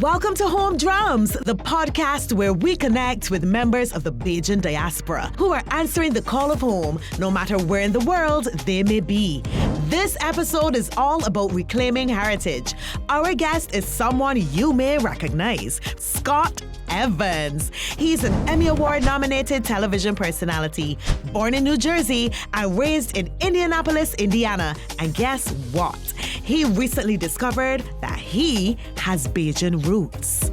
Welcome to Home Drums, the podcast where we connect with members of the Bajan diaspora who are answering the call of home, no matter where in the world they may be. This episode is all about reclaiming heritage. Our guest is someone you may recognize, Scott Evans. He's an Emmy Award-nominated television personality, born in New Jersey and raised in Indianapolis, Indiana. And guess what? He recently discovered that he has Bajan roots.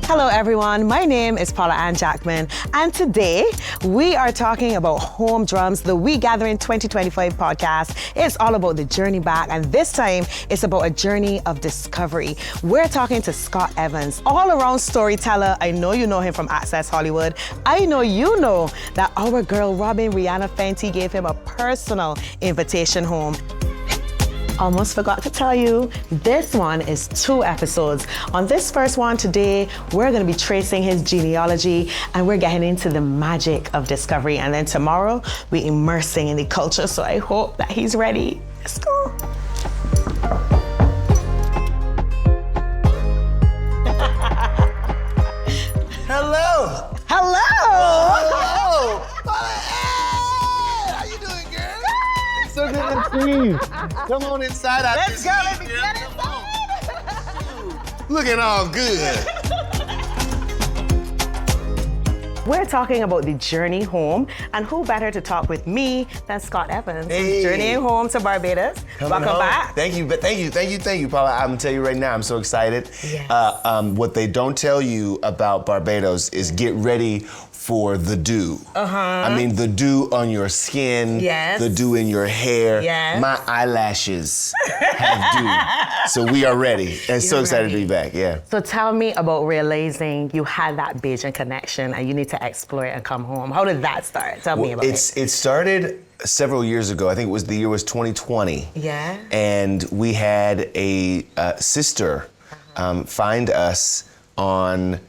Hello everyone, my name is Paula Ann Jackman, and today we are talking about Home Drums, the We Gathering 2025 podcast. It's all about the journey back, and this time it's about a journey of discovery. We're talking to Scott Evans, all-around storyteller. I know you know him from Access Hollywood. I know you know that our girl Robin Rihanna Fenty gave him a personal invitation home. Almost forgot to tell you, this one is 2 episodes. On this first one today, we're gonna be tracing his genealogy and we're getting into the magic of discovery. And then tomorrow, we're immersing in the culture. So I hope that he's ready. Let's go. Hello. Hello. Hello. How you doing, girl? So good to see you. Come on inside. Let's go, let me get inside. Looking all good. We're talking about the journey home, and who better to talk with me than Scott Evans, Hey. journeying home to Barbados. Welcome back. Thank you, Paula. I'm gonna tell you right now, I'm so excited. Yes. What they don't tell you about Barbados is get ready for the dew. I mean, the dew on your skin, Yes. the dew in your hair. Yes. My eyelashes have dew. So we are ready. And so excited to be back, yeah. So tell me about realizing you had that Bajan connection and you need to explore it and come home. How did that start? Tell me about it. It started several years ago. I think the year was 2020. Yeah. And we had a sister find us on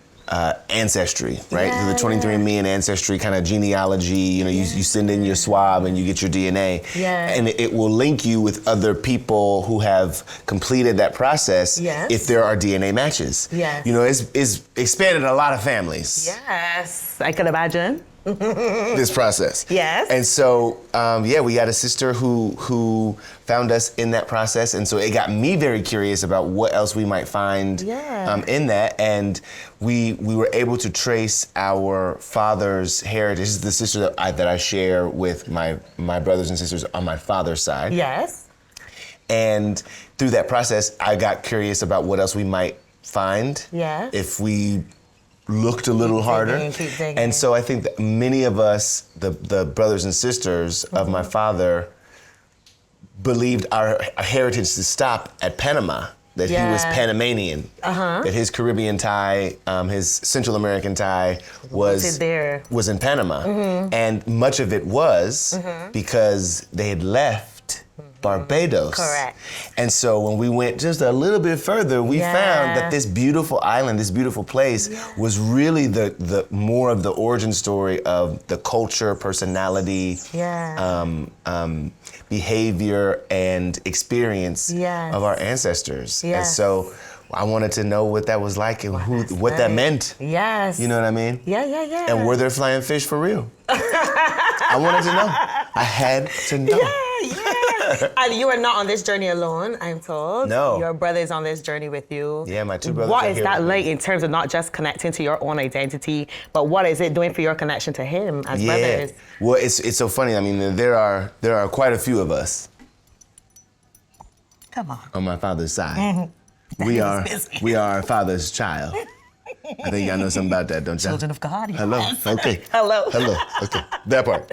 Ancestry, right? Yeah, The 23andMe and Ancestry kind of genealogy. You know, you send in your swab and you get your DNA. Yeah. And it will link you with other people who have completed that process Yes. if there are DNA matches. Yes. You know, it's expanded a lot of families. Yes, I can imagine. This process. Yes. And so, we had a sister who found us in that process, and so it got me very curious about what else we might find in that, and we were able to trace our father's heritage. This is the sister that I share with my brothers and sisters on my father's side. Yes. And through that process, I got curious about what else we might find Yes. if we looked a little harder. Keep digging. And so I think that many of us, the brothers and sisters of my father, believed our heritage to stop at Panama, that he was Panamanian, that his Caribbean tie, his Central American tie was in Panama. And much of it was because they had left Barbados. Correct. And so when we went just a little bit further, we found that this beautiful island, this beautiful place was really the more of the origin story of the culture, personality, behavior, and experience of our ancestors. And so I wanted to know what that was like and what that meant. Yes. You know what I mean? Yeah. And were there flying fish for real? I wanted to know. I had to know. Yeah. And you are not on this journey alone, I'm told. No. Your brother is on this journey with you. Yeah, my 2 brothers What are is here that with me. like in terms of not just connecting to your own identity, but what is it doing for your connection to him as brothers? Well, it's so funny. I mean, there are quite a few of us. Come on. My father's side. We are our father's child. I think y'all know something about that, don't y'all? Children of God. Yes. Hello. Okay. Hello. Okay. That part.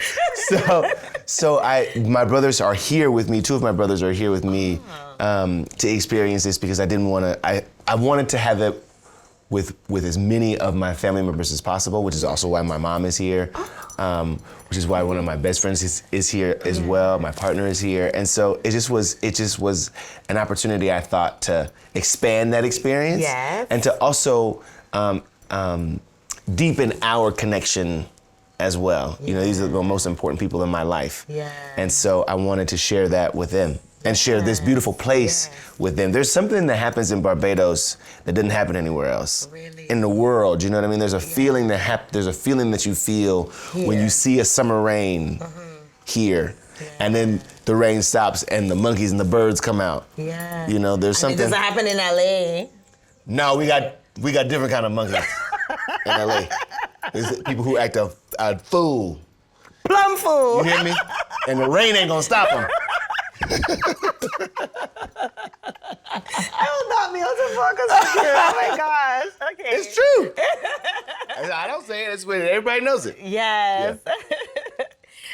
So my brothers are here with me. 2 of my brothers are here with me to experience this because I didn't want to. I wanted to have it with as many of my family members as possible, which is also why my mom is here, which is why one of my best friends is here as well. My partner is here, and so it just was an opportunity, I thought, to expand that experience and to also deepen our connection as well. You know, these are the most important people in my life. And so I wanted to share that with them. and share this beautiful place with them. There's something that happens in Barbados that didn't happen anywhere else in the world. You know what I mean? There's a feeling there's a feeling that you feel when you see a summer rain here, and then the rain stops and the monkeys and the birds come out. Yeah. You know, there's something. Does it happen in LA? No, we got different kind of monkeys in LA. There's people who act a fool. Plum fool. You hear me? And the rain ain't gonna stop them. Oh, not me on the focus. Oh my gosh. Okay. It's true. I don't say it. It's when everybody knows it. Yes. Yeah.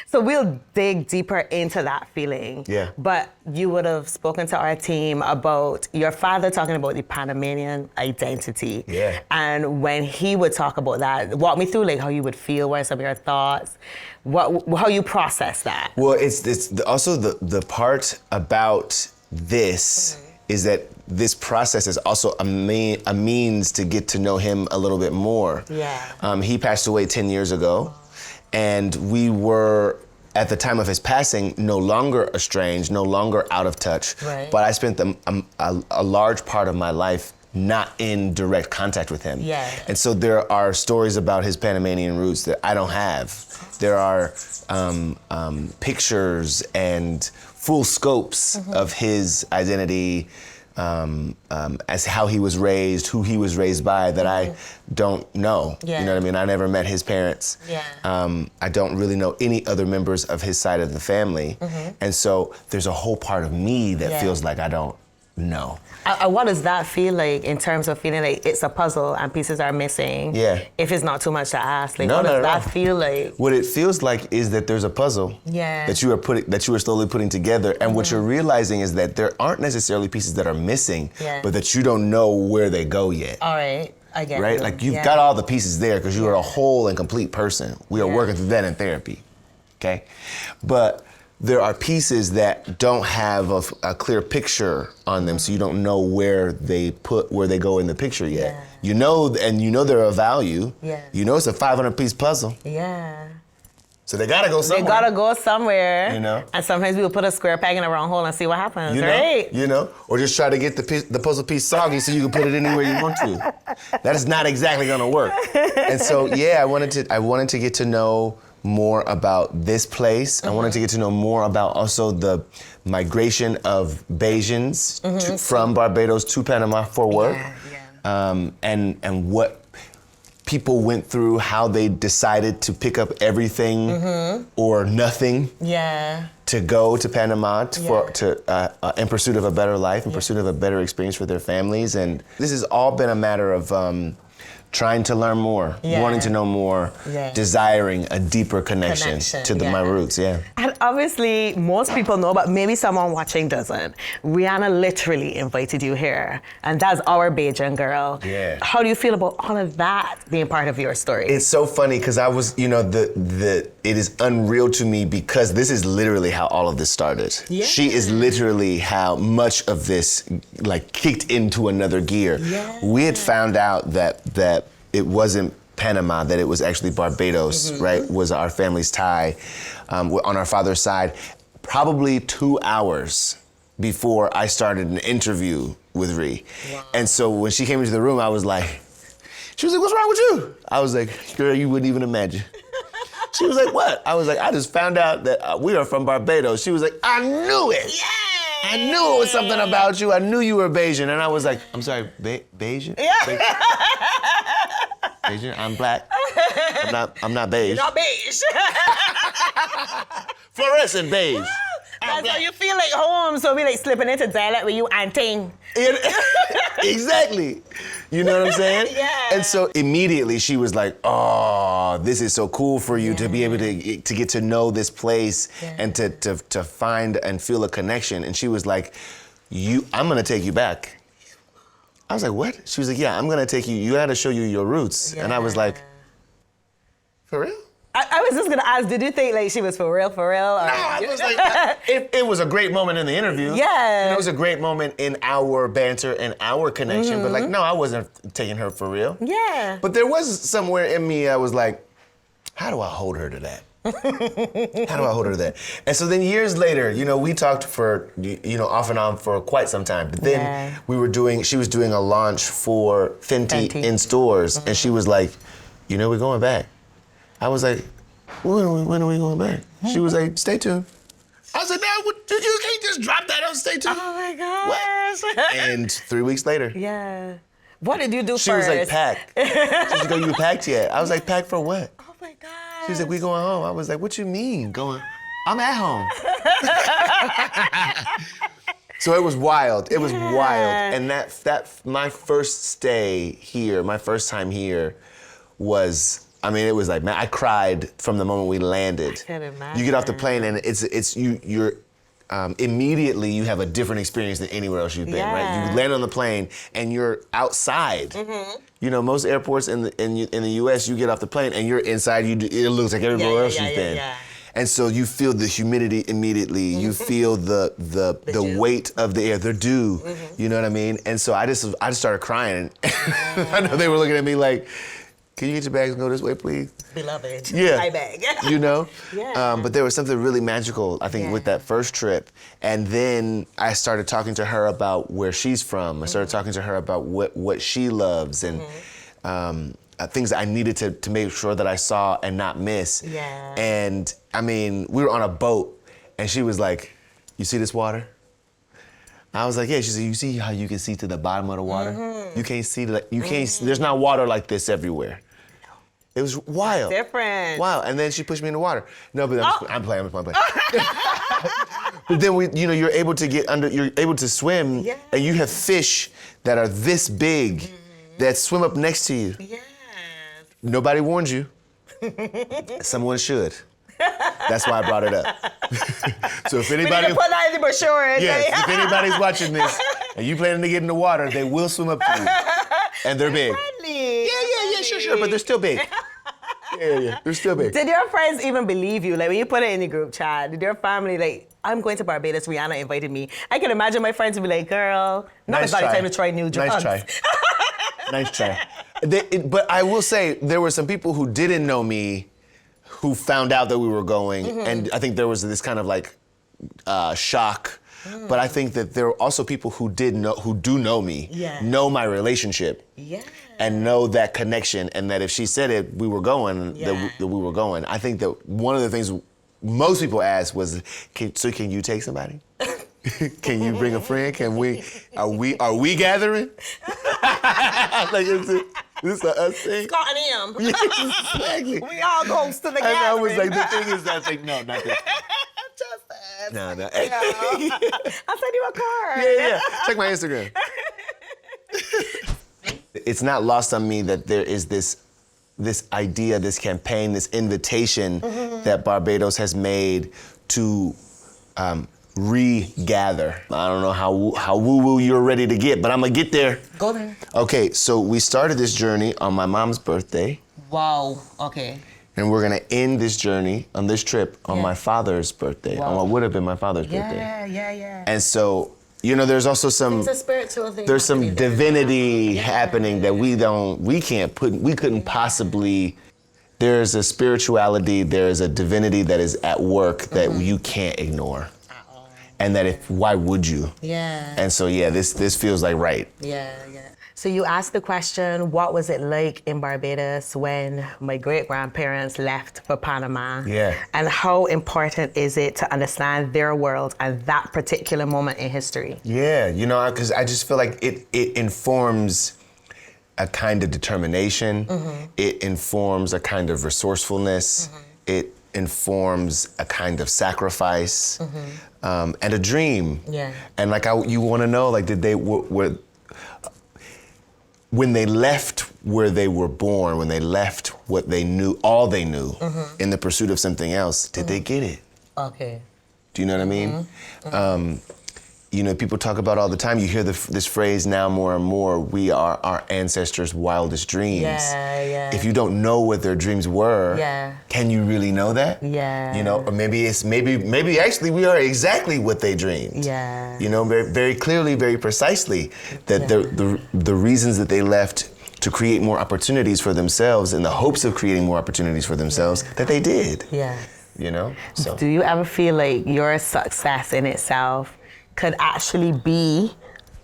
So we'll dig deeper into that feeling. Yeah. But you would have spoken to our team about your father talking about the Panamanian identity. Yeah. And when he would talk about that, walk me through like how you would feel, what are some of your thoughts, how you process that. Well, it's also the part about this is that this process is also a means to get to know him a little bit more. Yeah. He passed away 10 years ago. And we were, at the time of his passing, no longer estranged, no longer out of touch. Right. But I spent a large part of my life not in direct contact with him. Yeah. And so there are stories about his Panamanian roots that I don't have. There are pictures and full scopes of his identity, as how he was raised, who he was raised by, that I don't know. Yeah. You know what I mean? I never met his parents. Yeah. I don't really know any other members of his side of the family. And so there's a whole part of me that feels like I don't know. What does that feel like in terms of feeling like it's a puzzle and pieces are missing? Yeah. If it's not too much to ask, like No, what does not at that all. feel like? What it feels like is that there's a puzzle that you are slowly putting together, and what you're realizing is that there aren't necessarily pieces that are missing, but that you don't know where they go yet. All right, I get it. Right? Like you've got all the pieces there because you are a whole and complete person. We are working through that in therapy, okay? But there are pieces that don't have a clear picture on them, so you don't know where they go in the picture yet. Yeah. You know they're of value. Yeah. You know it's a 500-piece puzzle. Yeah. So they gotta go somewhere. They gotta go somewhere. You know? And sometimes we will put a square peg in a round hole and see what happens, You know? right? You know? Or just try to get the puzzle piece soggy so you can put it anywhere you want to. That is not exactly gonna work. And so I wanted to get to know more about this place. I wanted to get to know more about also the migration of Bajans from Barbados to Panama for work. And what people went through, how they decided to pick up everything or nothing to go to Panama in pursuit of a better life, in pursuit of a better experience for their families. And this has all been a matter of trying to learn more, wanting to know more, desiring a deeper connection to my roots, And obviously, most people know, but maybe someone watching doesn't. Rihanna literally invited you here, and that's our Bajan girl. Yeah. How do you feel about all of that being part of your story? It's so funny because I was, it is unreal to me because this is literally how all of this started. Yeah. She is literally how much of this kicked into another gear. Yeah. We had found out that it wasn't Panama, that it was actually Barbados, right, was our family's tie on our father's side, probably 2 hours before I started an interview with Ree. Wow. And so when she came into the room, she was like, what's wrong with you? I was like, girl, you wouldn't even imagine. She was like, what? I was like, I just found out that we are from Barbados. She was like, I knew it. Yeah. I knew it was something about you. I knew you were Bajan. And I was like, I'm sorry, Bajan? Yeah. Bajan? I'm black. I'm not beige. You're not beige. Fluorescent beige. That's how you feel like home, so we slipping into dialect with you and ting. Exactly. You know what I'm saying? Yeah. And so immediately she was like, oh, this is so cool for you to be able to get to know this place and to find and feel a connection. And she was like, I'm gonna take you back. I was like, what? She was like, yeah, I'm gonna take you. You gotta show you your roots. Yeah. And I was like, for real? I was just gonna ask, did you think she was for real? Or? No, I was like, it was a great moment in the interview. Yeah. It was a great moment in our banter and our connection, but no, I wasn't taking her for real. Yeah. But there was somewhere in me, I was like, how do I hold her to that? How do I hold her to that? And so then years later, we talked for, off and on for quite some time. But then she was doing a launch for Fenty in stores, and she was like, we're going back. I was like, when are we going back? She was like, stay tuned. I was like, no, you can't just drop that on stay tuned. Oh my gosh. What? And 3 weeks later. Yeah. What did you do first? She was like, packed. She was like, you packed yet? I was like, packed for what? Oh my God. She was like, we going home. I was like, what you mean going? I'm at home. So it was wild. It was wild. And that my first stay here, my first time here was, it was like, man, I cried from the moment we landed. I can imagine. You get off the plane and you're immediately you have a different experience than anywhere else you've been, right? You land on the plane and you're outside. Mm-hmm. Most airports in the U.S., you get off the plane and you're inside. It looks like everywhere else you've been. Yeah. And so you feel the humidity immediately. Mm-hmm. You feel the weight of the air, the dew. Mm-hmm. You know what I mean? And so I just started crying. I know they were looking at me like, can you get your bags and go this way, please? Beloved, my bag. Yeah. But there was something really magical, I think, with that first trip. And then I started talking to her about where she's from. I started talking to her about what she loves and things that I needed to make sure that I saw and not miss. Yeah. And we were on a boat, and she was like, "You see this water?" I was like, yeah. She said, you see how you can see to the bottom of the water? Mm-hmm. You can't see there's not water like this everywhere. It was wild. Different. Wow. And then she pushed me in the water. No, but I'm playing. But then you're able to you're able to swim, and you have fish that are this big that swim up next to you. Yes. Nobody warned you. Someone should. That's why I brought it up. So if anybody, we need to put that in the brochure. Yes, if anybody's watching this and you planning to get in the water, they will swim up to you, and they're big. Friendly. Yeah, sure, but they're still big. Yeah, they're still big. Did your friends even believe you? Like when you put it in the group chat, did your family I'm going to Barbados, Rihanna invited me. I can imagine my friends would be like, girl, now it's about time to try new drugs. Nice try. But I will say, there were some people who didn't know me who found out that we were going, and I think there was this kind of shock. But I think that there are also people who do know me, know my relationship, and know that connection, and that if she said it, we were going, that we were going. I think that one of the things most people asked was, so can you take somebody? Can you bring a friend? Are we gathering? This is us thing. It's called an M. Yes, exactly. We all go to the gathering. And I was like, the thing is, I was like, no, not this. Just No. I'll send you a card. Yeah. Check my Instagram. It's not lost on me that there is this idea, this campaign, this invitation that Barbados has made to regather. I don't know how woo-woo you're ready to get, but I'm gonna get there. Go there. Okay, so we started this journey on my mom's birthday. Wow, okay. And we're gonna end this journey on this trip on my father's birthday, on what would have been my father's birthday. Yeah. And so, there's also it's a spiritual thing. There's some divinity happening that we couldn't possibly. There's a spirituality, there's a divinity that is at work that you can't ignore. And that why would you? Yeah. And so this feels like right. Yeah. So you asked the question, what was it like in Barbados when my great-grandparents left for Panama? Yeah. And how important is it to understand their world and that particular moment in history? Yeah, because I just feel like it informs a kind of determination. It informs a kind of resourcefulness. It informs a kind of sacrifice and a dream. Yeah. And you want to know, did they when they left where they were born, when they left what they knew, all they knew, in the pursuit of something else, did they get it? Okay. Do you know what I mean? People talk about all the time, you hear this phrase now more and more, we are our ancestors' wildest dreams. Yeah. If you don't know what their dreams were, can you really know that? Yeah. Or maybe actually we are exactly what they dreamed. Yeah. Very, very clearly, very precisely, that the reasons that they left to create more opportunities for themselves in the hopes of creating more opportunities for themselves that they did. Yeah. You know? So. Do you ever feel like your success in itself could actually be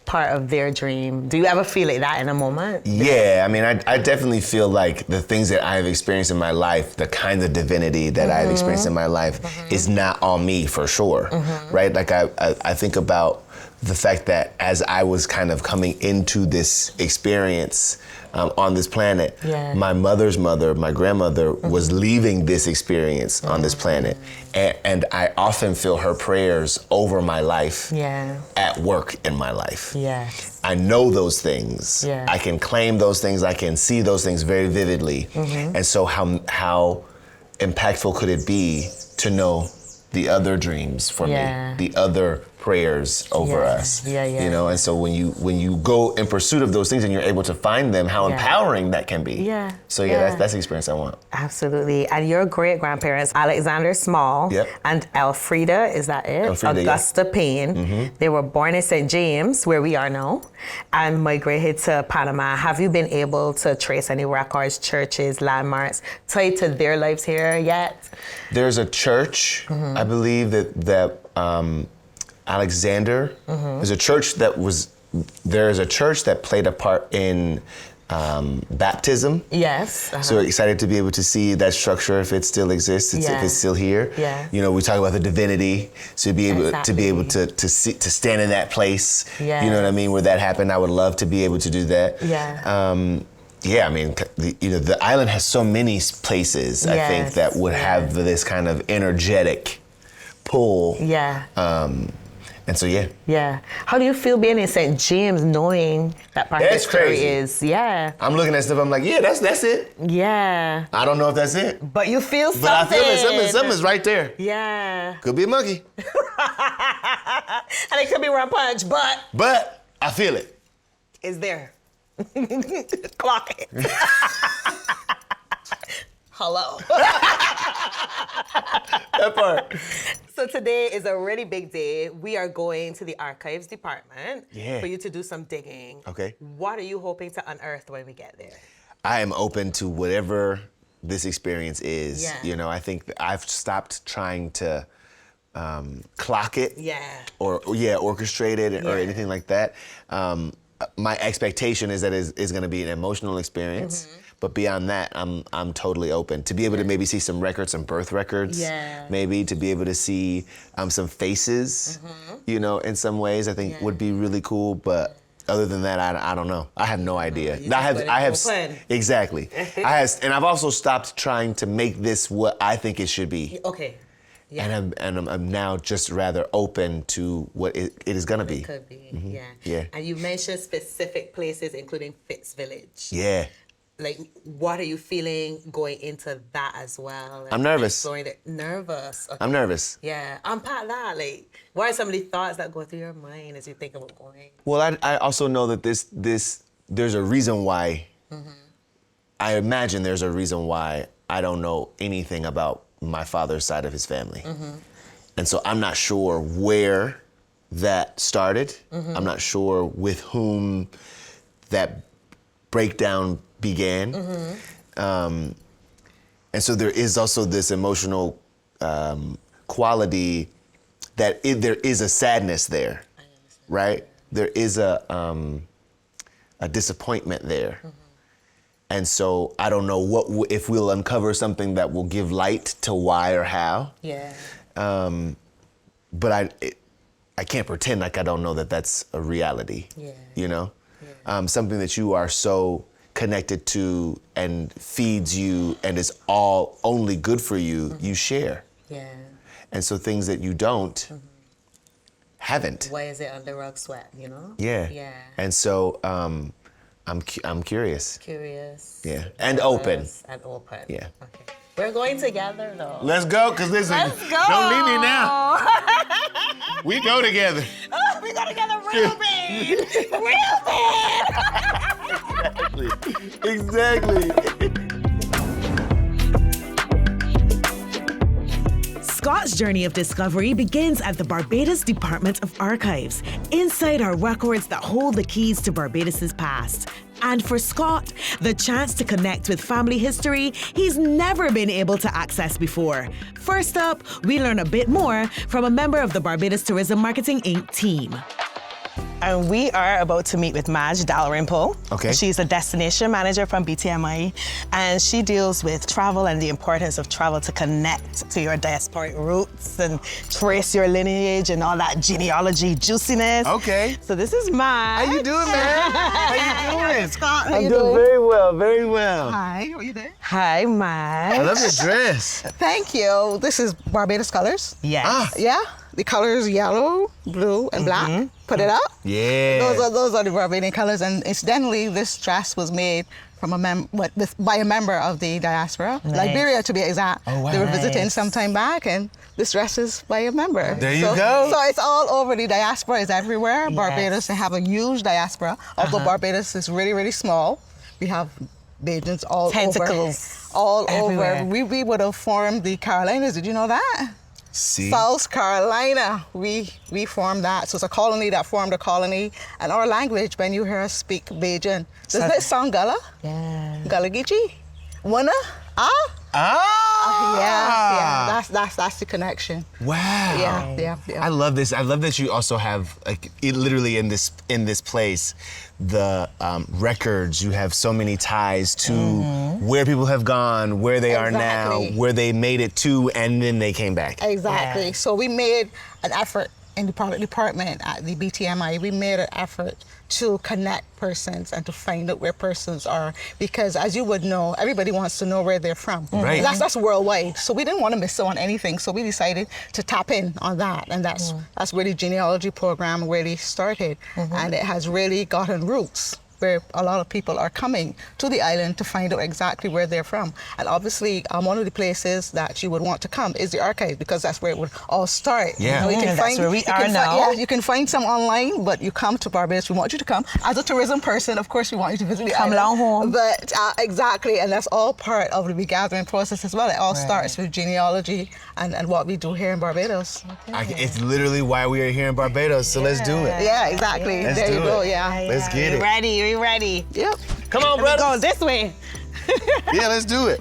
part of their dream? Do you ever feel like that in a moment? Yeah, I mean, I definitely feel like the things that I've experienced in my life, the kinds of divinity that I've experienced in my life is not all me for sure, right? Like I think about the fact that as I was kind of coming into this experience on this planet, my mother's mother, my grandmother, was leaving this experience on this planet. And I often feel her prayers over my life at work in my life. I know those things. I can claim those things. I can see those things very vividly. And so how impactful could it be to know the other dreams for me, the other prayers over us, you know? And so when you go in pursuit of those things and you're able to find them, how empowering that can be. So that's the experience I want. Absolutely. And your great-grandparents, Alexander Small and Elfrida, is that it? Elfrida, Augusta Payne. They were born in St. James, where we are now, and migrated to Panama. Have you been able to trace any records, churches, landmarks tied to their lives here yet? There's a church, I believe that Alexander, there's a church that played a part in baptism. So we're excited to be able to see that structure if it still exists, if it's still here. You know, we talk about the divinity, so to be able to stand in that place. You know what I mean? Where that happened, I would love to be able to do that. I mean, the island has so many places, I think, that would have this kind of energetic pull. And so, How do you feel being in St. James, knowing that part of the story is, I'm looking at stuff, I'm like, that's it. I don't know if that's it. But you feel something. But I feel it, something's right there. Could be a monkey. And it could be one punch, But I feel it. It's there. Clock it. Hello. That part. So today is a really big day. We are going to the archives department for you to do some digging. What are you hoping to unearth when we get there? I am open to whatever this experience is. You know, I think I've stopped trying to clock it or orchestrate it or anything like that. My expectation is that it's going to be an emotional experience. But beyond that, I'm totally open to be able to maybe see some records, some birth records, maybe to be able to see some faces, you know, in some ways I think would be really cool. But other than that, I don't know. I have no idea. I have exactly. And I've also stopped trying to make this what I think it should be. And I'm now just rather open to what it is gonna be. It could be. And you mentioned specific places, including Fitz Village. Like, what are you feeling going into that as well? I'm nervous. Nervous. I'm nervous. Unpack that. Like, what are some of the thoughts that go through your mind as you think about going? Well, I also know that there's a reason why. I imagine there's a reason why I don't know anything about my father's side of his family. And so I'm not sure where that started. I'm not sure with whom that breakdown began. And so there is also this emotional quality that there is a sadness there, right? There is a disappointment there. And so I don't know if we'll uncover something that will give light to why or how. But I can't pretend like I don't know that that's a reality, you know? Something that you are so connected to and feeds you and is all only good for you, you share. And so things that you don't, haven't. Why is it under the rug swept, you know? And so I'm curious. And open. Okay. We're going together though. Let's go, because listen, don't leave me now. We go together. Oh, we go together real big. Real big. Exactly. Scott's journey of discovery begins at the Barbados Department of Archives. Inside are records that hold the keys to Barbados's past. And for Scott, the chance to connect with family history he's never been able to access before. First up, we learn a bit more from a member of the Barbados Tourism Marketing Inc. team. And we are about to meet with Maj Dalrymple. Okay. She's a destination manager from BTMI, and she deals with travel and the importance of travel to connect to your diasporic roots and trace your lineage and all that genealogy juiciness. Okay. So this is Maj. How you doing, man? How you doing? Scott, I'm doing very well, very well. Hi, how are you doing? Hi, Maj. I love your dress. Thank you. This is Barbados colors. Yes. Ah. Yeah, the colors yellow, blue, and black. Put it up. Yeah. Those are the Barbadian colors. And incidentally, this dress was made from by a member of the diaspora, Nice. Liberia to be exact. Oh, wow. They were visiting Nice. some time back, and this dress is by a member. There you go. So it's all over. The diaspora is everywhere. Yes. Barbados, they have a huge diaspora. Although Barbados is really, really small, we have Bajans all Tentacles over. All everywhere. over. We would have formed the Carolinas. Did you know that? See? South Carolina, we formed that. So it's a colony that formed a colony. And our language, when you hear us speak Bajan, doesn't it sound Gullah? Yeah. Gullah Geechee? Wanna? Ah? Ah. Yeah. That's the connection. Wow. Yeah. I love this. I love that you also have, like, literally in this place, the records. You have so many ties to where people have gone, where they are now, Exactly. where they made it to, and then they came back. Exactly. Yeah. So we made an effort in the product department at the BTMI. We made an effort to connect persons and to find out where persons are, because as you would know, everybody wants to know where they're from. Right. That's worldwide. So we didn't want to miss out on anything. So we decided to tap in on that, and that's where the genealogy program really started, and it has really gotten roots, where a lot of people are coming to the island to find out exactly where they're from. And obviously, one of the places that you would want to come is the archive, because that's where it would all start. Yeah. You know, That's where we are now. Yeah, you can find some online, but you come to Barbados, we want you to come. As a tourism person, of course, we want you to visit the Come island. along home. But exactly, and that's all part of the regathering process as well. It all starts with genealogy and what we do here in Barbados. It's literally why we are here in Barbados, so let's do it. Yeah, exactly. Let's there do you go, it. yeah. Let's get it. We ready. Yep. Come on, It brother. goes this way. Yeah, let's do it.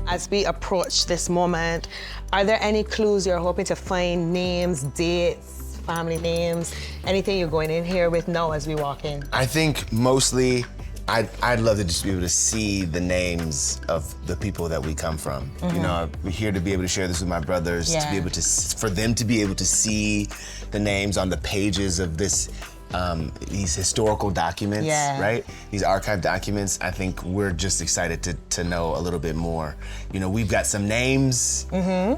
As we approach this moment, are there any clues you're hoping to find? Names, dates, family names, anything you're going in here with now as we walk in? I think mostly, I'd love to just be able to see the names of the people that we come from. You know, we're here to be able to share this with my brothers, to be able to, for them to be able to see the names on the pages of this, these historical documents, right? These archive documents. I think we're just excited to know a little bit more. You know, we've got some names,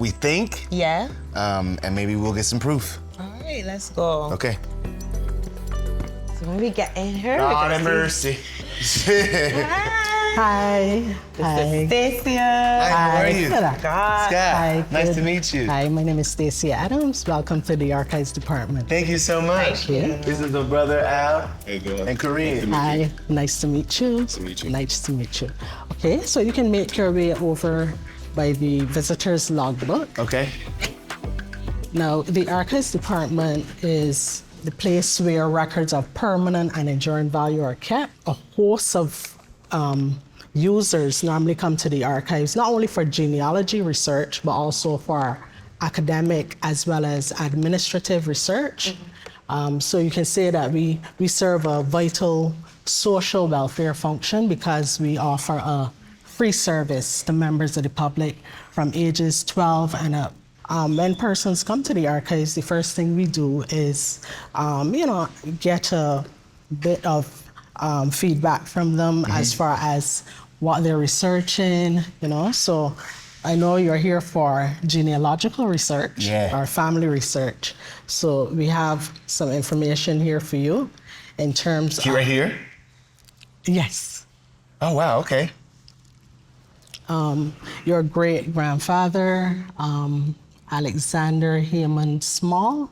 we think, Yeah. and maybe we'll get some proof. All right, let's go. Okay. So when we get in here, God have mercy. Hi. Hi. Stacia. How are you? Scott. Scott, Hi, nice good. to meet you. Hi, my name is Stacey Adams. Welcome to the Archives Department. Thank you so much. This is my brother Al and Kareem. Hi, nice to meet you. Nice to meet you. Okay, so you can make your way over by the visitor's logbook. Okay. Now, the Archives Department is the place where records of permanent and enduring value are kept. A host of users normally come to the archives, not only for genealogy research, but also for academic as well as administrative research. So you can say that we serve a vital social welfare function because we offer a free service to members of the public from ages 12 and up. When persons come to the archives, the first thing we do is, get a bit of feedback from them as far as what they're researching, So I know you're here for genealogical research or family research. So we have some information here for you in terms of... Right here? Yes. Oh, wow, okay. Your great-grandfather, Alexander Heyman Small,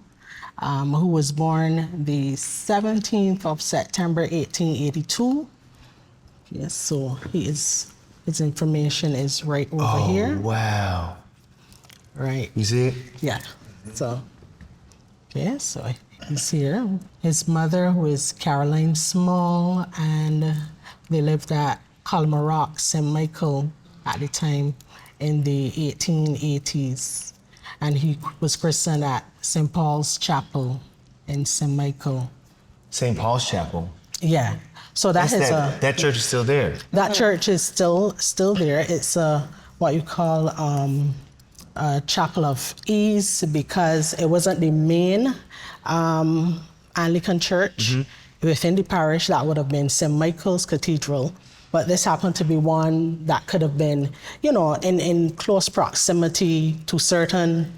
who was born the 17th of September, 1882. Yes, so his information is right over here. Wow. Right. You see it? Yeah. So, yeah, so he's here. His mother, who is Caroline Small, and they lived at Colmarock, St. Michael at the time in the 1880s. And he was christened at St. Paul's Chapel in St. Michael. St. Paul's Chapel. Yeah. So That church is still there. that church is still there. It's what you call a chapel of ease, because it wasn't the main Anglican church within the parish. That would have been St. Michael's Cathedral. But this happened to be one that could have been, in close proximity to certain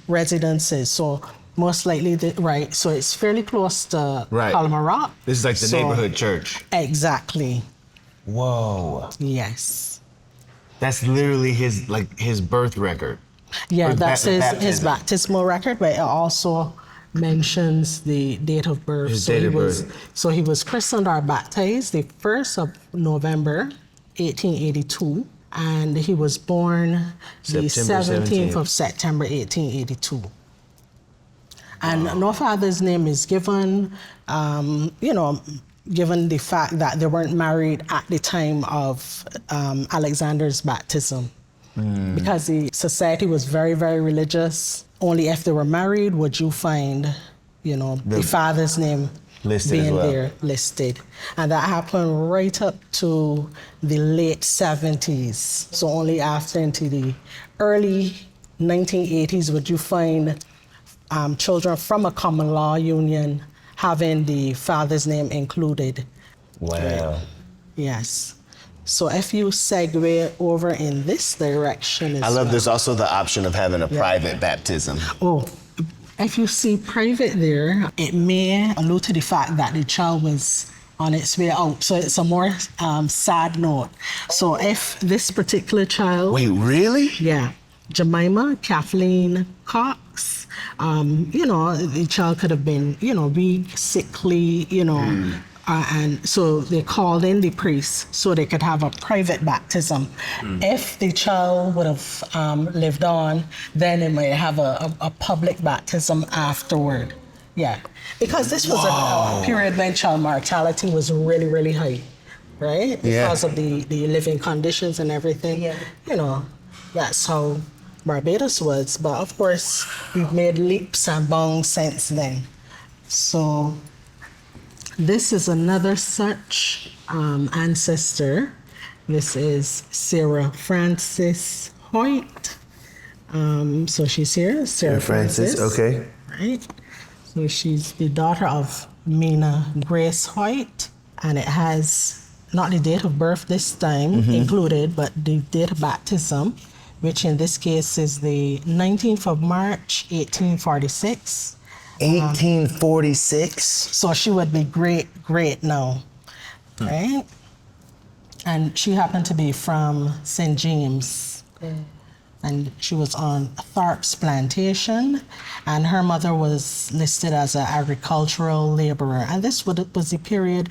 residences. So most likely, right. So it's fairly close to Colmarock. This is like the neighborhood church. Exactly. Whoa. Yes. That's literally his birth record. Yeah, that's his baptismal record, but it also mentions the date of birth. His date of birth. So he was christened or baptized the 1st of November, 1882, and he was born the 17th of September, 1882. And no father's name is given, given the fact that they weren't married at the time of Alexander's baptism. Because the society was very, very religious. Only if they were married would you find, the father's name listed being there listed. And that happened right up to the late 70s. So only after into the early 1980s would you find children from a common law union having the father's name included. Wow. Yes. So if you segue over in this direction I love there's also the option of having a private baptism. Oh, if you see private there, it may allude to the fact that the child was on its way out. So it's a more sad note. So if this particular child... Wait, really? Yeah. Jemima Kathleen Cox, the child could have been, weak, sickly, and so they called in the priest so they could have a private baptism. If the child would have lived on, then it might have a public baptism afterward. Yeah, because this was a period when child mortality was really, really high, right? Because of the living conditions and everything. Yeah. That's how Barbados was. But of course, we've made leaps and bounds since then. So this is another such ancestor. This is Sarah Frances Hoyt. So she's here, Sarah Frances. Okay. Right. So she's the daughter of Mina Grace Hoyt, and it has not the date of birth this time included, but the date of baptism, which in this case is the 19th of March, 1846. 1846? So she would be great now, right? And she happened to be from St. James. And she was on Tharp's plantation, and her mother was listed as an agricultural laborer. And this was the period,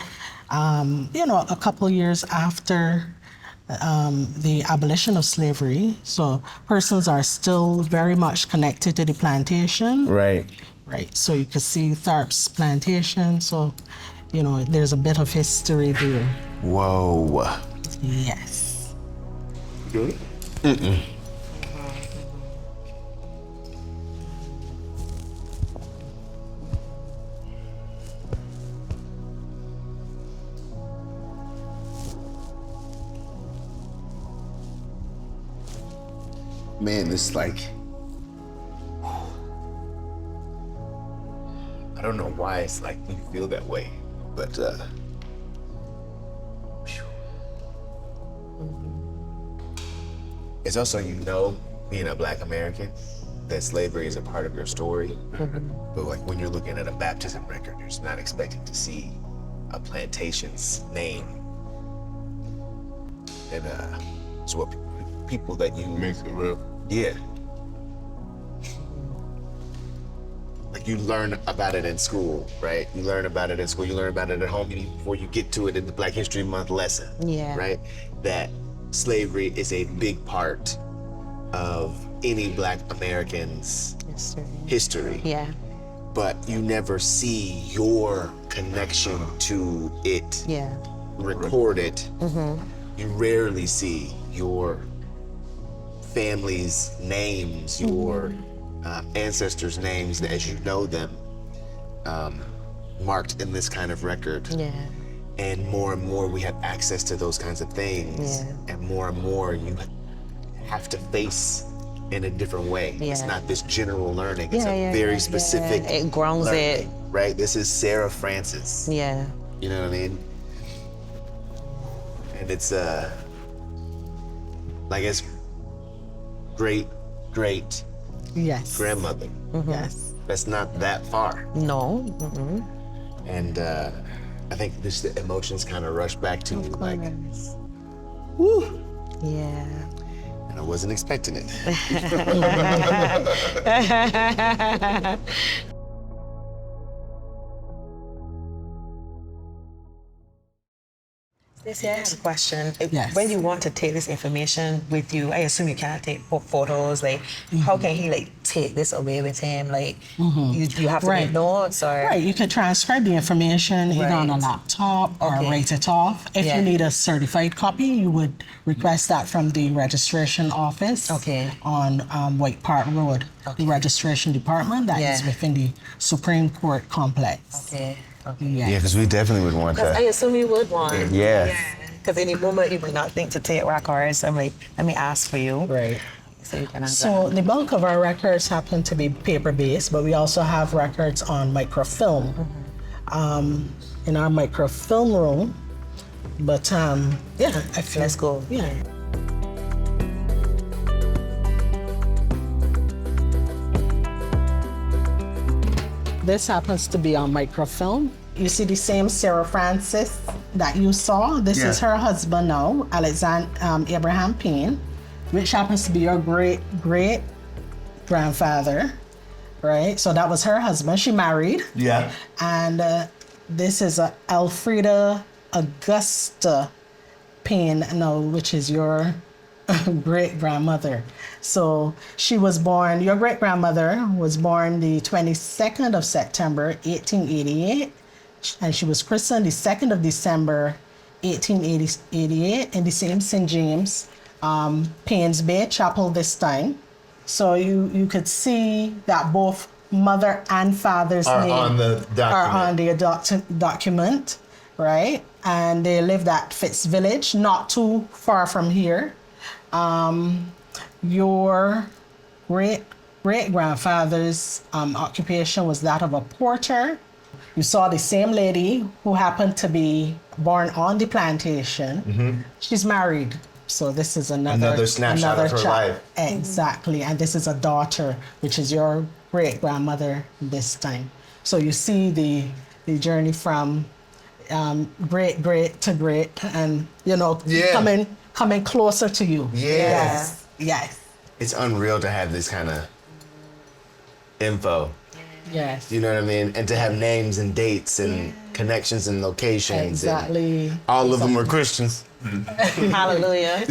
a couple years after the abolition of slavery. So persons are still very much connected to the plantation. Right. Right. So you can see Tharp's plantation. So, there's a bit of history there. Whoa. Yes. Good? Man, this is like, I don't know why it's like you feel that way, but it's also, being a Black American, that slavery is a part of your story. But like when you're looking at a baptism record, you're just not expecting to see a plantation's name. And so what people that you makes it real. Yeah. Like you learn about it in school, right? You learn about it in school, you learn about it at home even before you get to it in the Black History Month lesson. Yeah. Right? That slavery is a big part of any Black American's history. Yeah. But you never see your connection to it Yeah. recorded. You rarely see your family's names, your ancestors' names as you know them, marked in this kind of record. Yeah. And more we have access to those kinds of things. Yeah. And more you have to face in a different way. It's Yeah. not this general learning. It's Yeah, a yeah, very yeah, specific yeah. It grounds learning, it. right? This is Sarah Francis. Yeah. You know what I mean? And it's like it's great Yes. grandmother. Yes. That's not that far. No. And I think just the emotions kind of rush back to you, like, Woo. Yeah. and I wasn't expecting it. Stacey, I have a question. Yes. When you want to take this information with you, I assume you cannot take photos. Like, how can he take this away with him? Like, you have to Right. make notes, or Right, you can transcribe the information either on a Right. laptop or Okay. write it off. If Yeah. you need a certified copy, you would request that from the registration office Okay. on White Park Road, the registration department that is Yeah. within the Supreme Court complex. Okay. Yeah, because we definitely would want I that. assume you would want. Yeah. Because any moment you would not think to take records. I'm like, let me ask for you. Right. So you can have So the bulk of our records happen to be paper-based, but we also have records on microfilm in our microfilm room. But yeah, I feel Let's go. Yeah. This happens to be on microfilm. You see the same Sarah Francis that you saw? This is her husband now, Alexander Abraham Payne, which happens to be your great-great-grandfather, right? So that was her husband. She married. Yeah. And this is Elfrida Augusta Payne, no, which is your great-grandmother. So she was born, your great-grandmother was born the 22nd of September, 1888, and she was christened the 2nd of December, 1888 in the same St. James, Payne's Bay Chapel this time. So you could see that both mother and father's Are name on the are on document. the document, right? And they lived at Fitz Village, not too far from here. Your great-grandfather's occupation was that of a porter. You saw the same lady who happened to be born on the plantation. She's married. So this is Another snapshot of her life. Exactly. And this is a daughter, which is your great-grandmother this time. So you see the journey from great to great, and coming closer to you. Yes. Yes. It's unreal to have this kind of info. Yes. You know what I mean? And to have names and dates and connections and locations. Exactly. And all of them were Christians. Hallelujah.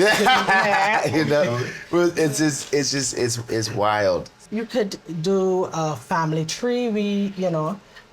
You know, it's wild. You could do a family tree,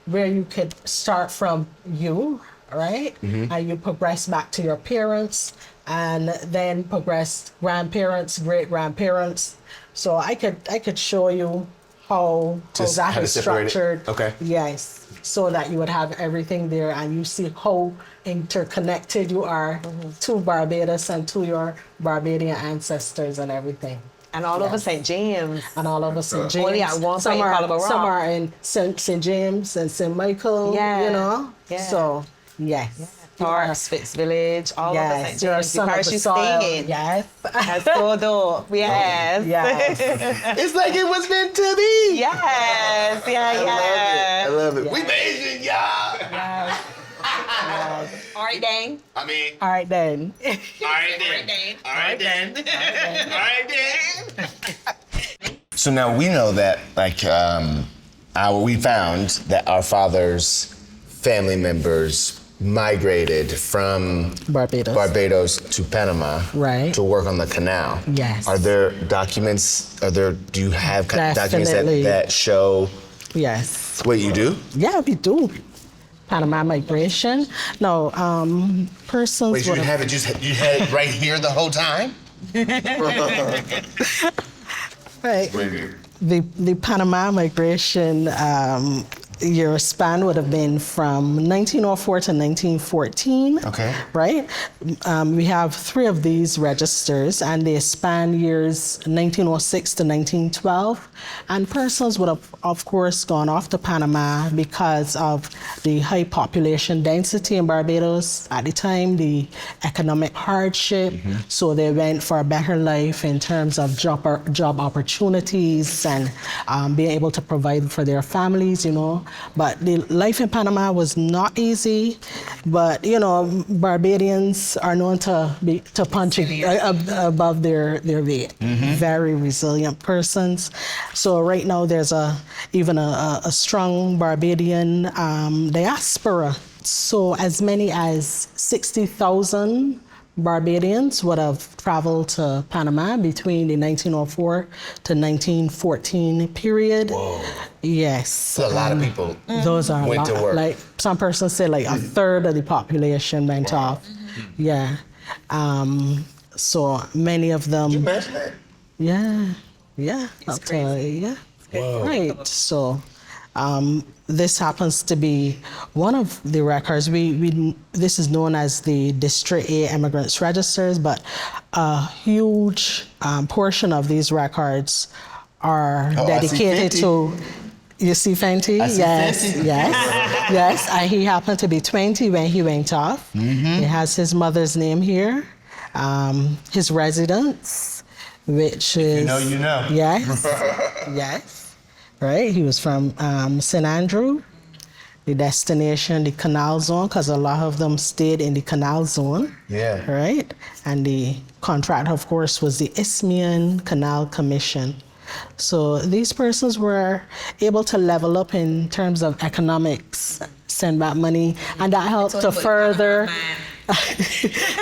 where you could start from you, right? And you progress back to your parents, and then progress grandparents, great-grandparents. So I could show you how that how to is separate it? structured. Okay. Yes. So that you would have everything there, and you see how interconnected you are to Barbados and to your Barbadian ancestors and everything. And all over St. James. And all over St. James. Only at one some point in are, Colorado. some are in St. James and St. Michael, Yeah. Yeah. So, yes. Parks, Fitz Village, all over St. Yes, you're a James. son of Because the she's soil. singing. Yes. That's so dope. Yes. Yes. It's like it was meant to be. Yes. Yeah, I love it. We Asian, y'all. Yes. All right, dang. I mean, All right, then. all right then. So now we know that, we found that our father's family members migrated from Barbados to Panama Right. to work on the canal. Yes. Are there documents, do you have documents Definitely. that show Yes. what you do? Yeah, we do. Panama migration. No, persons Wait, you would didn't have it, you had it right here the whole time? Right. The Panama migration year span would have been from 1904 to 1914. Okay. Right? We have 3 of these registers, and they span years 1906 to 1912. And persons would have, of course, gone off to Panama because of the high population density in Barbados at the time, the economic hardship. So they went for a better life in terms of job opportunities and being able to provide for their families, you know. But the life in Panama was not easy. But, you know, Barbadians are known to punch above their weight. Very resilient persons. So right now there's even a strong Barbadian diaspora. So as many as 60,000 Barbadians would have traveled to Panama between the 1904 to 1914 period. Whoa. Yes. So a lot of people Those are went a lot. to work. Like some persons say like a third of the population went off. Yeah. So many of them. Can you imagine that? Yeah. It's crazy. Yeah. Whoa. Right. So this happens to be one of the records. This is known as the District A Immigrants Registers, but a huge portion of these records are dedicated to. You see Fenty? Yes, Fenty. yes. And he happened to be 20 when he went off. He has his mother's name here, his residence, which is. You know, you know. Yes, yes. Right, he was from St. Andrew, the destination, the Canal Zone, because a lot of them stayed in the Canal Zone. Yeah. Right, and the contract, of course, was the Isthmian Canal Commission. So these persons were able to level up in terms of economics, send back money, and that helped to further.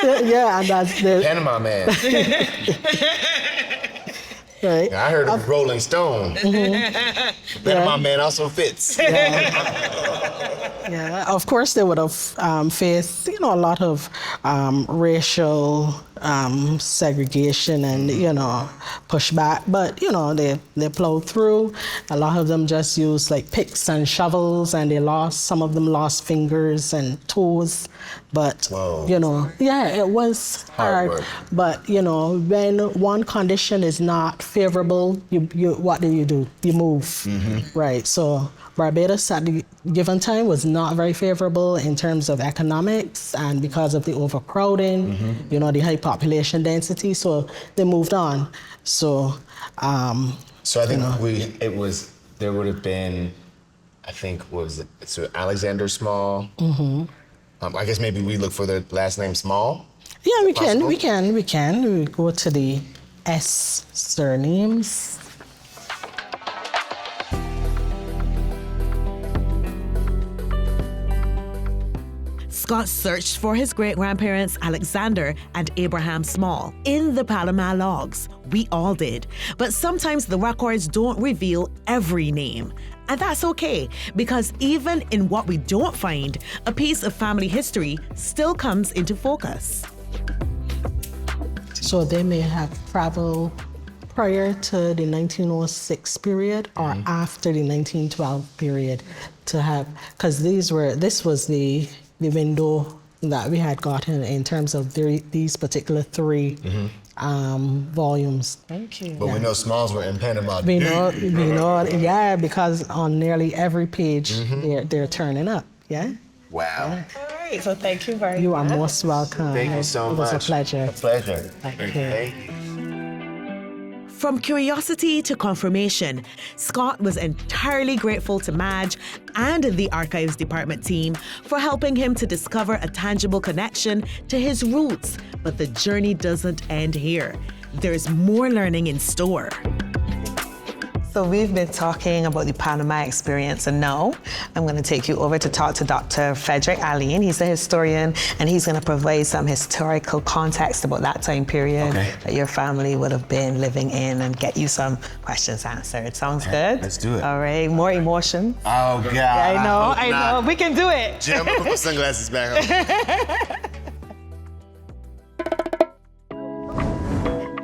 Yeah, and that's the Panama Man. right. I heard of Rolling Stone. Panama Man also fits. Yeah, of course they would have faced, you know, a lot of racial segregation and, you know, pushback, but, you know, they plowed through. A lot of them just used like picks and shovels, and some of them lost fingers and toes. But, Whoa. you know, yeah, it was Hard hard. work. But, you know, when one condition is not favorable, you what do? You move, right? So Barbados at the given time was not very favorable in terms of economics, and because of the overcrowding, you know, the high population density, so they moved on. So, So I think there would have been, I think, so Alexander Small. I guess maybe we look for the last name Small. yeah, we Possible? can. We go to the S surnames. Scott searched for his great-grandparents Alexander and Abraham Small in the Panama logs. We all did. But sometimes the records don't reveal every name. And that's okay, because even in what we don't find, a piece of family history still comes into focus. So they may have traveled prior to the 1906 period or after the 1912 period to have, because this was the window that we had gotten in terms of these particular 3 volumes. Thank you. But we know Smalls were in Panama. We know, yeah, because on nearly every page they're turning up, yeah? Wow. All right, so thank you very much. You are most welcome. Thank you so much. It was a pleasure. A pleasure. Thank you. Okay. From curiosity to confirmation, Scott was entirely grateful to Madge and the Archives Department team for helping him to discover a tangible connection to his roots. But the journey doesn't end here. There's more learning in store. So we've been talking about the Panama experience, and now I'm going to take you over to talk to Dr. Frederick Allen. He's a historian, and he's going to provide some historical context about that time period that your family would have been living in and get you some questions answered. Sounds good? Let's do it. All right, more emotion. Oh, God. I know. We can do it. Jim, I'm gonna put my sunglasses back on.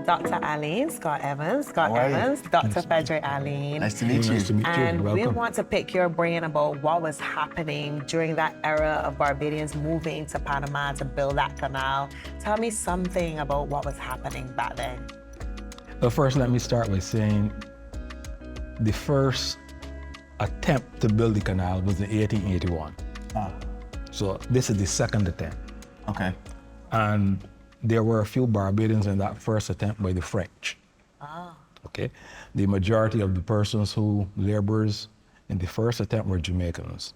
Dr. Allen, Scott Evans, Dr. Frederick Allen. Nice to meet you. Nice to meet you. And we Welcome. want to pick your brain about what was happening during that era of Barbadians moving to Panama to build that canal. Tell me something about what was happening back then. Well, first, let me start by saying the first attempt to build the canal was in 1881. So this is the second attempt. Okay. And there were a few Barbadians in that first attempt by the French. Okay. The majority of the persons who laborers in the first attempt were Jamaicans.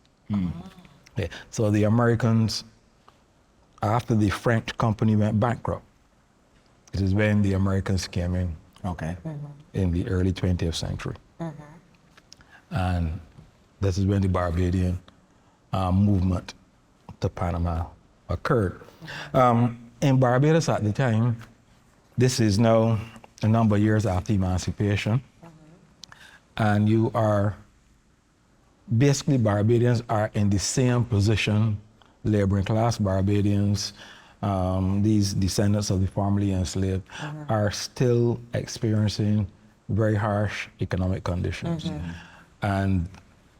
Okay. So the Americans, after the French company went bankrupt, it is when the Americans came in. Okay. In the early 20th century. And this is when the Barbadian movement to Panama occurred. In Barbados at the time, this is now a number of years after emancipation, and you are, basically Barbadians are in the same position, laboring class Barbadians, these descendants of the formerly enslaved, are still experiencing very harsh economic conditions. And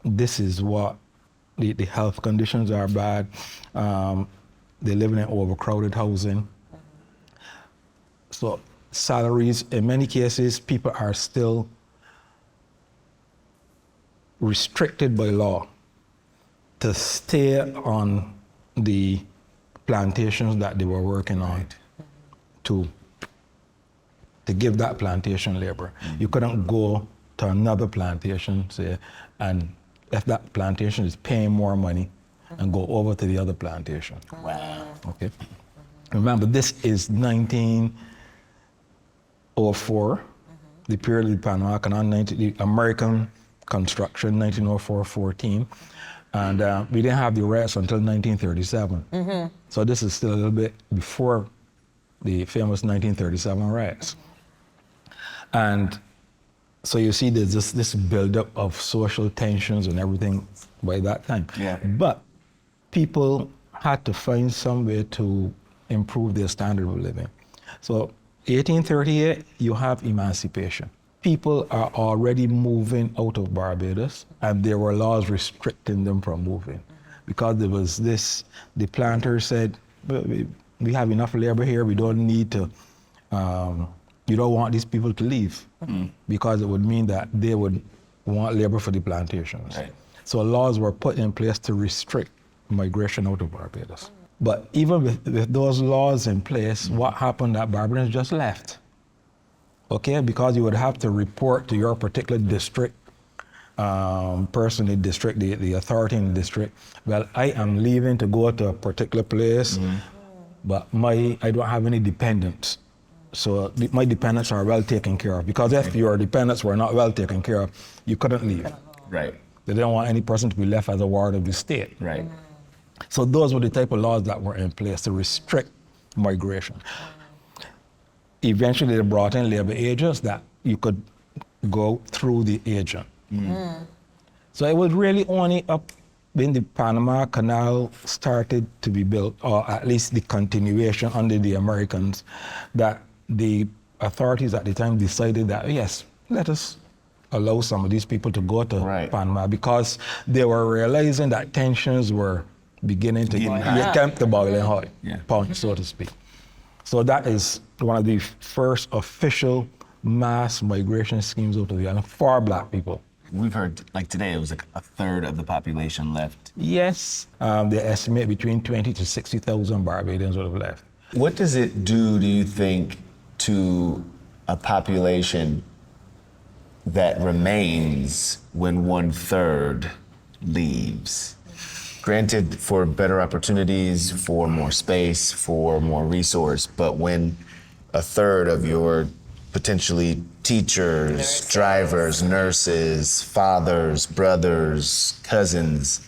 this is what the health conditions are bad. They're living in overcrowded housing. So salaries, in many cases, people are still restricted by law to stay on the plantations that they were working on to give that plantation labor. You couldn't go to another plantation, say, and if that plantation is paying more money, and go over to the other plantation. Wow. Okay. Remember, this is 1904, the period of the Panama Canal, the American construction, 1904-14, and we didn't have the rights until 1937. So this is still a little bit before the famous 1937 riots. And so you see there's this buildup of social tensions and everything by that time. But people had to find some way to improve their standard of living. So 1838, you have emancipation. People are already moving out of Barbados, and there were laws restricting them from moving. Because there was this, the planters said, we have enough labor here, we don't need to, you don't want these people to leave, because it would mean that they would want labor for the plantations. So laws were put in place to restrict migration out of Barbados. But even with those laws in place, what happened that Barbadians just left? Okay, because you would have to report to your particular district, person in the district, the authority in the district, well, I am leaving to go to a particular place, but I don't have any dependents. So my dependents are well taken care of. Because if your dependents were not well taken care of, you couldn't leave. Right. They didn't want any person to be left as a ward of the state. Right. So those were the type of laws that were in place to restrict migration. Eventually they brought in labor agents that you could go through the agent. So it was really only up when the Panama Canal started to be built, or at least the continuation under the Americans, that the authorities at the time decided that, yes, let us allow some of these people to go to Panama, because they were realizing that tensions were beginning to get the boiling point, so to speak. So that is one of the first official mass migration schemes out of the island for Black people. We've heard, like today, it was like a third of the population left. Yes, they estimate between 20 to 60,000 Barbadians would have left. What does it do you think, to a population that remains when 1/3 leaves? Granted, for better opportunities, for more space, for more resource, but when 1/3 of your potentially teachers, drivers, nurses, fathers, brothers, cousins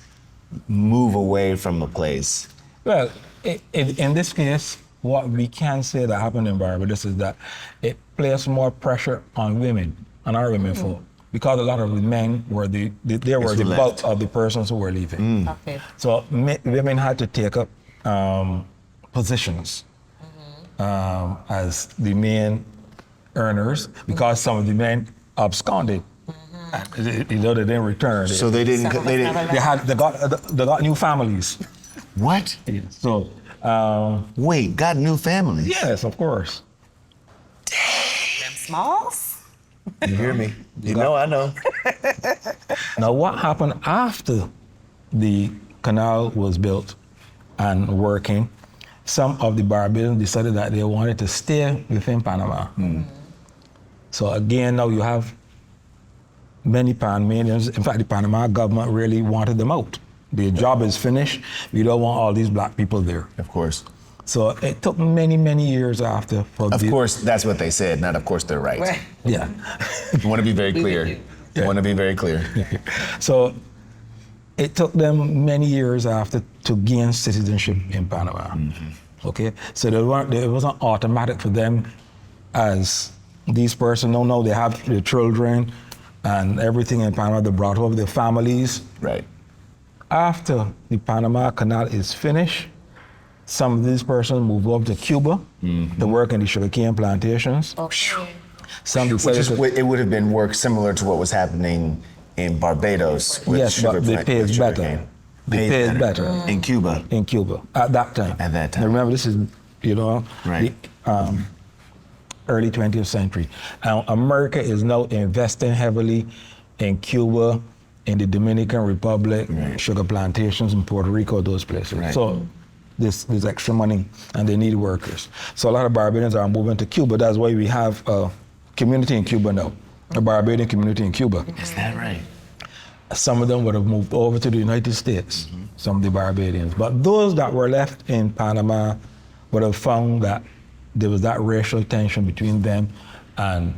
move away from a place? Well, in this case, what we can say that happened in Barbados is that it placed more pressure on women, on our women folk, because a lot of the men were the bulk of the persons who were leaving. Okay. So women had to take up positions as the main earners, because some of the men absconded. They didn't return. So they got new families. What? So Wait, got new families? yes, of course. Them smalls? You hear me? You know I know. Now, what happened after the canal was built and working? Some of the Barbadians decided that they wanted to stay within Panama. So again, now you have many Panamanians. In fact, the Panama government really wanted them out. The job is finished. We don't want all these black people there. Of course. So it took many, many years after. Of course, that's what they said, not of course they're right. Yeah. I want to be very clear. I want to be very clear. So it took them many years after to gain citizenship in Panama. Okay, so it wasn't automatic for them as these persons. No, they have their children and everything in Panama. They brought over their families. Right. After the Panama Canal is finished, some of these persons move over to Cuba to work in the sugarcane plantations. Some decided It would have been work similar to what was happening in Barbados with yes, sugar but they pay with better. sugarcane. They pay better In Cuba. in Cuba at that time. At that time. Now remember, this is Right. the early 20th century. America is now investing heavily in Cuba, in the Dominican Republic, sugar plantations in Puerto Rico, those places. Right. So there's extra money and they need workers. So a lot of Barbadians are moving to Cuba. That's why we have a community in Cuba now, a Barbadian community in Cuba. Is that right? Some of them would have moved over to the United States, some of the Barbadians. But those that were left in Panama would have found that there was that racial tension between them and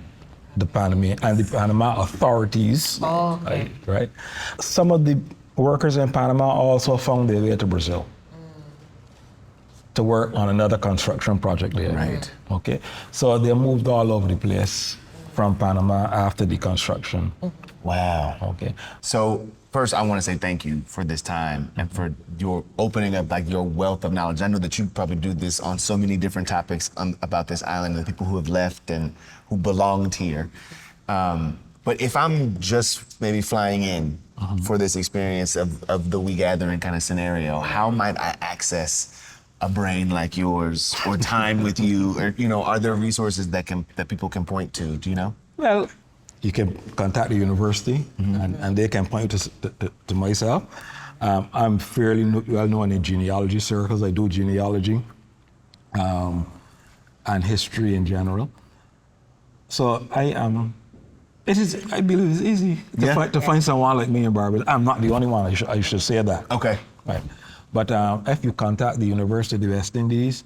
the Panama authorities. Oh, okay. Right? Some of the workers in Panama also found their way to Brazil to work on another construction project there. Right. Okay. So they moved all over the place from Panama after the construction. Wow. Okay. So first, I want to say thank you for this time and for your opening up, like your wealth of knowledge. I know that you probably do this on so many different topics about this island and the people who have left and who belonged here. But if I'm just maybe flying in for this experience of the We Gathering kind of scenario, how might I access a brain like yours or time with you? Or, are there resources that people can point to? Do you know? Well, you can contact the university and they can point to myself. I'm fairly well known in genealogy circles. I do genealogy and history in general. So I believe it's easy to find someone like me in Barbados. I'm not the only one, I should say that. Okay. Right. But if you contact the University of the West Indies,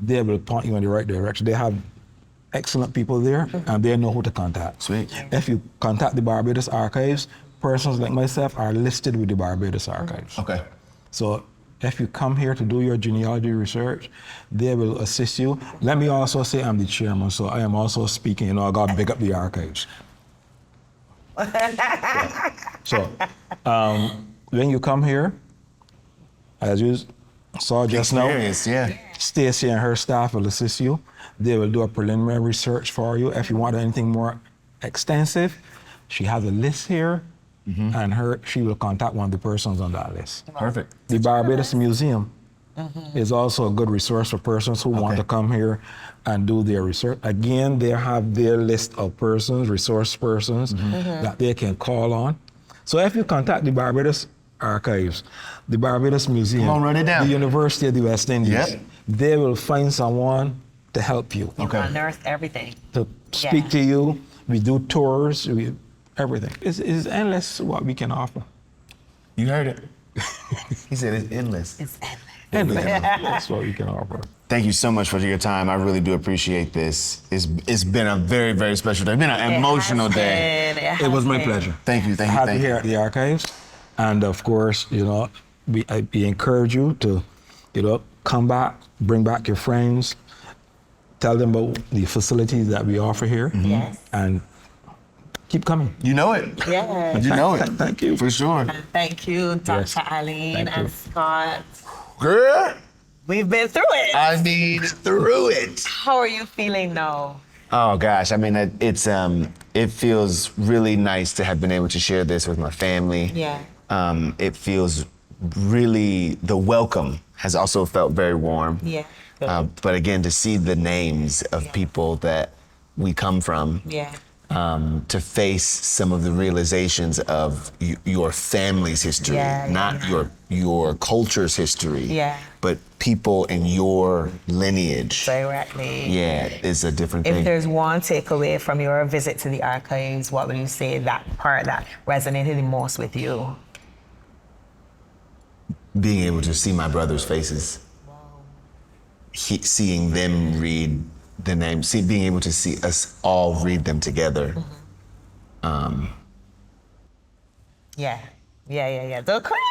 they will point you in the right direction. They have excellent people there, and they know who to contact. Sweet. If you contact the Barbados Archives, persons like myself are listed with the Barbados Archives. Okay. So if you come here to do your genealogy research, they will assist you. Let me also say I'm the chairman, so I am also speaking. I got to big up the archives. So when you come here, as you saw just now, Stacy and her staff will assist you. They will do a preliminary research for you. If you want anything more extensive, she has a list here, and she will contact one of the persons on that list. Perfect. The Barbados Museum is also a good resource for persons who want to come here and do their research. Again, they have their list of persons, resource persons, that they can call on. So if you contact the Barbados Archives, the Barbados Museum, Come on, run it down. the University of the West Indies, they will find someone to help you. Okay. Unearth everything. To speak to you. We do tours, everything. It's endless what we can offer. You heard it. He said it's endless. It's endless. Anything. That's what we can offer. Thank you so much for your time. I really do appreciate this. It's been a very, very special day. It's been an emotional day. It was my pleasure. Thank you. Happy here at the archives. And of course, we encourage you to, come back, bring back your friends, tell them about the facilities that we offer here. Yes. And keep coming. You know it. Yeah. You know it. Thank you. For sure. Thank you, Dr. Yes. Aline Thank you. and Scott. Girl, We've been through it. I mean, through it. How are you feeling now? Oh gosh, I mean, it feels really nice to have been able to share this with my family. Yeah. It feels really, the welcome has also felt very warm. Yeah. But again, to see the names of people that we come from, Yeah. to face some of the realizations of your family's history, not your culture's history, but people in your lineage. Directly. Yeah, is a different thing. If there's one takeaway from your visit to the archives, what would you say that part that resonated the most with you? Being able to see my brothers' faces, seeing them read the names, being able to see us all read them together. Yeah. Don't cry.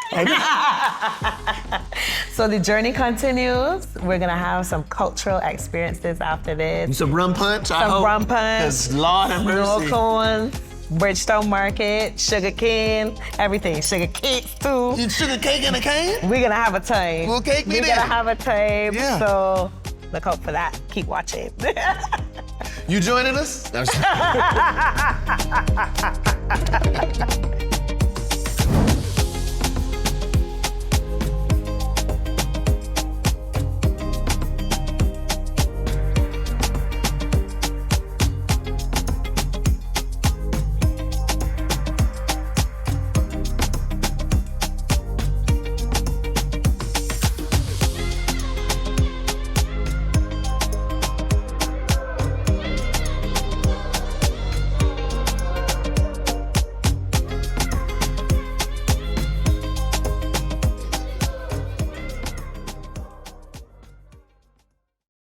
So the journey continues. We're gonna have some cultural experiences after this. Some rum punch, Some rum punch. 'Cause Lord have mercy. Snow cones, Bridgestone Market, sugar cane, everything. Sugar cakes too. You sugar cake in a can? We're gonna have a time. Well, cake me We're then. gonna have a time. Yeah. So look out for that. Keep watching. You joining us?